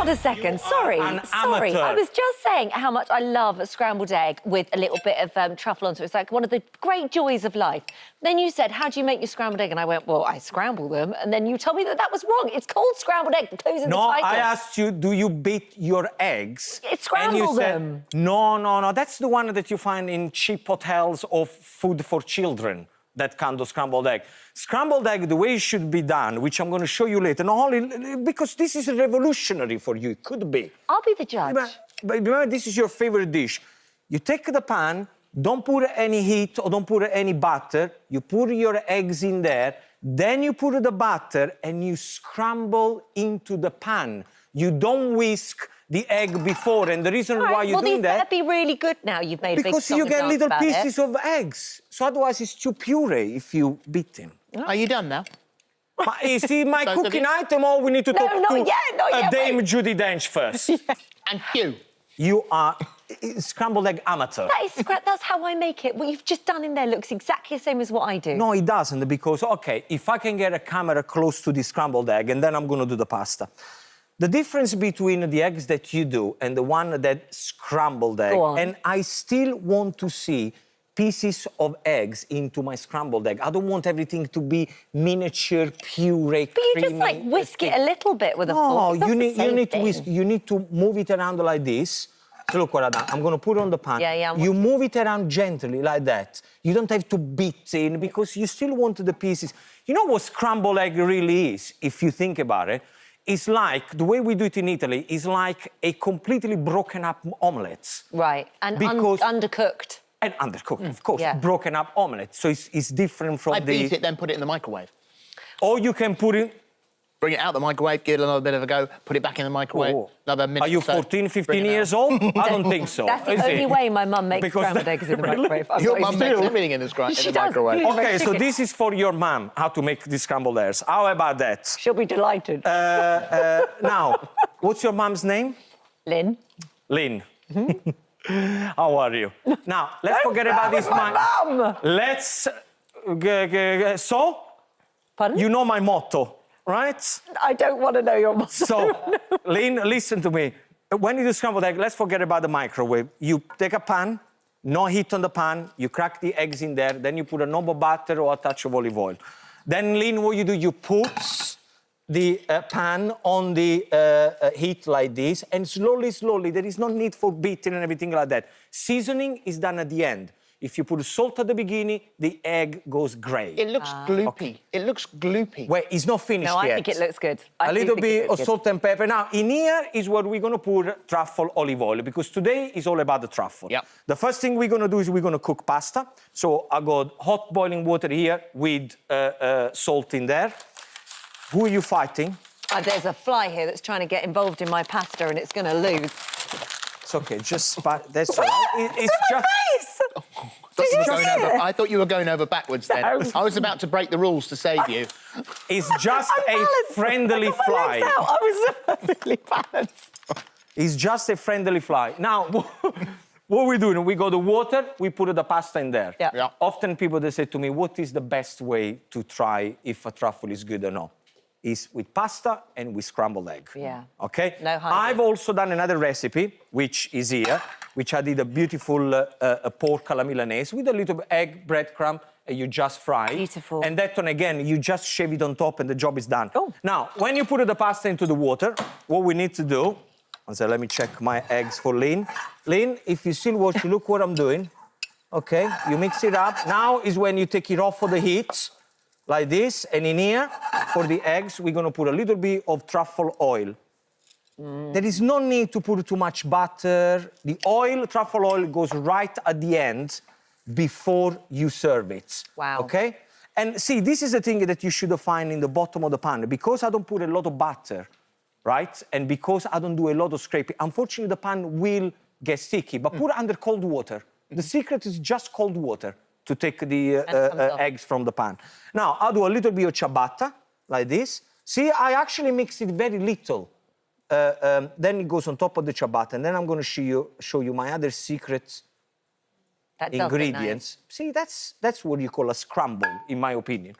on a second. Sorry. Sorry. Amateur. I was just saying how much I love a scrambled egg with a little bit of truffle onto it. It's like one of the great joys of life. Then you said, how do you make your scrambled egg? And I went, well, I scramble them. And then you told me that that was wrong. It's called scrambled egg. The clue's in the title. No, I asked you, do you beat your eggs? It's scramble them. Said, no. That's the one that you find in cheap hotels of food for children. That kind of scrambled egg. Scrambled egg, the way it should be done, which I'm going to show you later, not only because this is revolutionary for you, it could be. I'll be the judge. But remember, this is your favorite dish. You take the pan, don't put any heat or don't put any butter, you put your eggs in there, then you put the butter and you scramble into the pan. You don't whisk the egg before, and the reason why you're doing that... That'd be really good now you've made a big because song you and get dance little about pieces of eggs. So otherwise it's too puree if you beat them. Are you done now? You see, my cooking item, or we need to talk to Dame Judi Dench first. And you? You are scrambled egg amateur. That's how I make it. What you've just done in there looks exactly the same as what I do. No, it doesn't, because, OK, if I can get a camera close to the scrambled egg, and then I'm going to do the pasta. The difference between the eggs that you do and the one that scrambled egg, and I still want to see pieces of eggs into my scrambled egg. I don't want everything to be miniature, puree, But you just, like, whisk it a little bit with a fork. No, you need to whisk. You need to move it around like this. So look what I've done. I'm going to put it on the pan. You move it around gently, like that. You don't have to beat in, because you still want the pieces. You know what scrambled egg really is, if you think about it? It's like, the way we do it in Italy, is like a completely broken up omelette. Right, and undercooked. And undercooked, of course. Broken up omelette. So it's different from I beat it, then put it in the microwave. Or you can put it... Bring it out the microwave, give it another bit of a go, put it back in the microwave, another minute. Are you 14, 15 years old? I don't think so. That's the only way my mum makes scrambled eggs in the microwave. Your mum makes everything in the microwave. OK, so this is for your mum, how to make these scrambled eggs. How about that? She'll be delighted. Now, what's your mum's name? Lynn. Lynn. How are you? Now, let's forget about this. Mum! Let's... So? Pardon? You know my motto, right? I don't want to know your motto. So, Lynn, listen to me. When you do scrambled egg, let's forget about the microwave. You take a pan, no heat on the pan, you crack the eggs in there, then you put a knob of butter or a touch of olive oil. Then, Lynn, what you do, you put the pan on the heat like this, and slowly, there is no need for beating and everything like that. Seasoning is done at the end. If you put salt at the beginning, the egg goes grey. It looks gloopy. Okay. It looks gloopy. Wait, it's not finished yet. No, I think it looks good. A little bit of salt and pepper. Now, in here is where we're going to put truffle olive oil, because today is all about the truffle. Yep. The first thing we're going to do is we're going to cook pasta. So I got hot boiling water here with salt in there. Who are you fighting? There's a fly here that's trying to get involved in my pasta, and it's going to lose. It's OK, just... That's all right. It's just... I thought you were going over backwards then. No. I was about to break the rules to save you. It's just a friendly fly. I was perfectly balanced. It's just a friendly fly. Now, what we're doing, we got the water, we put the pasta in there. Yeah. Often people, they say to me, what is the best way to try if a truffle is good or not? Is with pasta and with scrambled egg. Yeah. OK? No hiding. I've also done another recipe, which is here, which I did a beautiful pork alla milanese with a little egg, breadcrumb, and you just fry. Beautiful. And that one, again, you just shave it on top and the job is done. Oh. Now, when you put the pasta into the water, what we need to do... So let me check my eggs for Lynn. Lynn, if you still watch, look what I'm doing. OK, you mix it up. Now is when you take it off for the heat. Like this, and in here, for the eggs, we're going to put a little bit of truffle oil. There is no need to put too much butter. The oil, truffle oil, goes right at the end before you serve it. Wow. OK? And see, this is the thing that you should find in the bottom of the pan. Because I don't put a lot of butter, right? And because I don't do a lot of scraping, unfortunately, the pan will get sticky. But put it under cold water. The secret is just cold water to take the eggs from the pan. Now, I'll do a little bit of ciabatta, like this. See, I actually mix it very little. Then it goes on top of the ciabatta, and then I'm going to show you my other secret ingredients. See, that's what you call a scramble, in my opinion.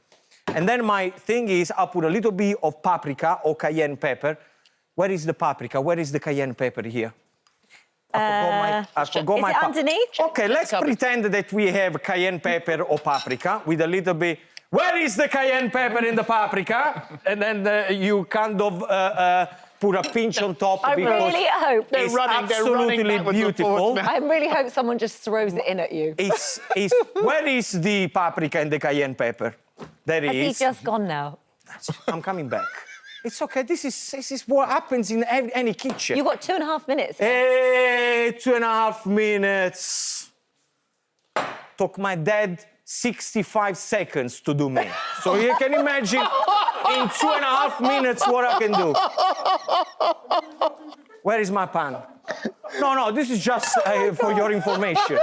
And then my thing is, I'll put a little bit of paprika or cayenne pepper. Where is the paprika? Where is the cayenne pepper here? I forgot my is it underneath? Okay, let's pretend that we have cayenne pepper or paprika with a little bit. Where is the cayenne pepper in the paprika? And then you kind of put a pinch on top I because really hope it's absolutely beautiful. I really hope someone just throws it in at you. Where is the paprika and the cayenne pepper? There it is. He's just gone now. I'm coming back. It's okay. This is what happens in any kitchen. You've got 2.5 minutes. Hey, 2.5 minutes. Took my dad 65 seconds to do me. So you can imagine in 2.5 minutes what I can do. Where is my pan? No, this is just for your information.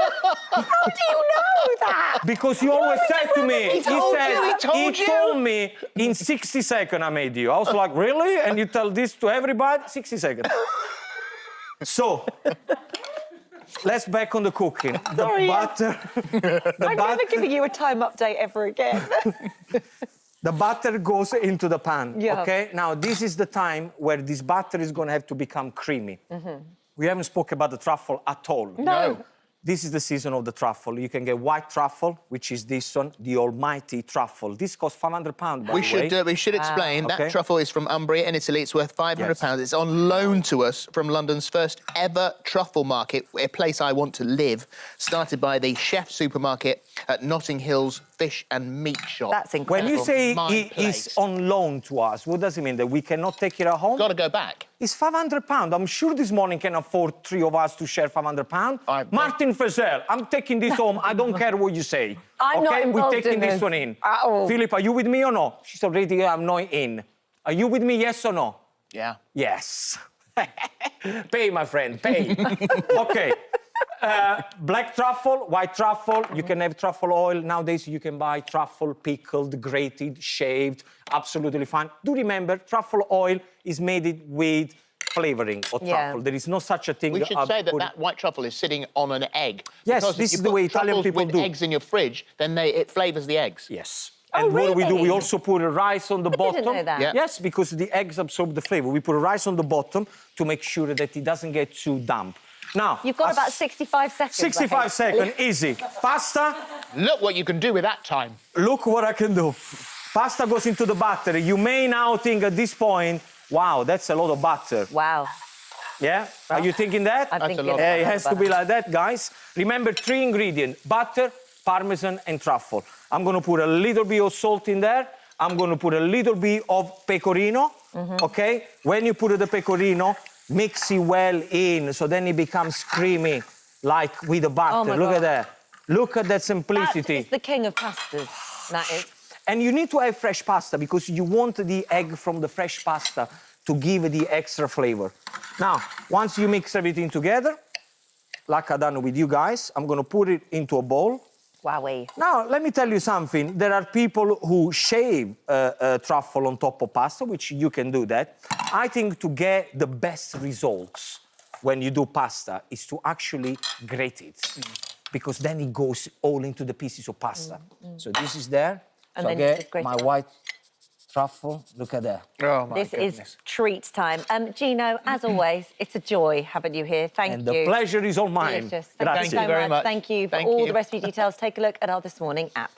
How do you know that? Because you always said to me, He told me in 60 seconds I made you. I was like, really? And you tell this to everybody? 60 seconds. So, let's back on the cooking. The butter. I'm never giving you a time update ever again. The butter goes into the pan, Yeah. okay? Now, this is the time where this butter is going to have to become creamy. We haven't spoken about the truffle at all. No. This is the season of the truffle. You can get white truffle, which is this one, the almighty truffle. This costs £500, by the way. We should explain Okay. that truffle is from Umbria in Italy. It's worth £500. Yes. It's on loan to us from London's first ever truffle market, a place I want to live, started by the Chef supermarket at Notting Hill's Fish and Meat Shop. That's incredible. When you say My it is place. on loan to us, what does it mean? That we cannot take it at home? Got to go back. It's £500. I'm sure this morning can afford 3 of us to share £500. Martin Fezel, I'm taking this home. I don't care what you say. I'm not involved We're taking in this this one in. at all. Phillip, are you with me or no? She's already, I'm not in. Are you with me, yes or no? Yeah. Yes. Pay, my friend, pay. Okay. Black truffle, white truffle, you can have truffle oil. Nowadays, you can buy truffle pickled, grated, shaved, absolutely fine. Do remember, truffle oil is made with flavoring of truffle. There is no such a thing. We should say that white truffle is sitting on an egg. Yes, Because this if is you the put way Italian truffles people with do. eggs in your fridge, then it flavours the eggs. Yes. Oh, And what we really? also put rice on the bottom. didn't know that. Yeah. Yes, because the eggs absorb the flavor. We put rice on the bottom to make sure that it doesn't get too damp. Now, You've got about 65 seconds. 65 seconds, easy. Pasta, Look what you can do with that time. look what I can do. Pasta goes into the butter. You may now think at this point, wow, that's a lot of butter. Wow. Yeah? Are you thinking that? I'm thinking a lot. Yeah, it has to be like that, guys. Remember 3 ingredients, butter, parmesan, and truffle. I'm going to put a little bit of salt in there. I'm going to put a little bit of pecorino, okay? When you put the pecorino, mix it well in, so then it becomes creamy, like with the butter. Oh my Look God. at that. Look at that That simplicity. is the king of pastas. That is. And you need to have fresh pasta because you want the egg from the fresh pasta to give the extra flavor. Now, once you mix everything together, like I've done with you guys, I'm gonna put it into a bowl. Wowee. Now, let me tell you something. There are people who shave truffle on top of pasta, which you can do that. I think to get the best results when you do pasta is to actually grate it. Because then it goes all into the pieces of pasta. So this is there. And so I then you just get grate my it. white truffle. Look at that. Oh, my This goodness. is treat time. Gino, as always, it's a joy having you here. Thank And you. the pleasure is all mine. Delicious. Thank you so very much. Thank you for Thank all you. the recipe details. Take a look at our This Morning app.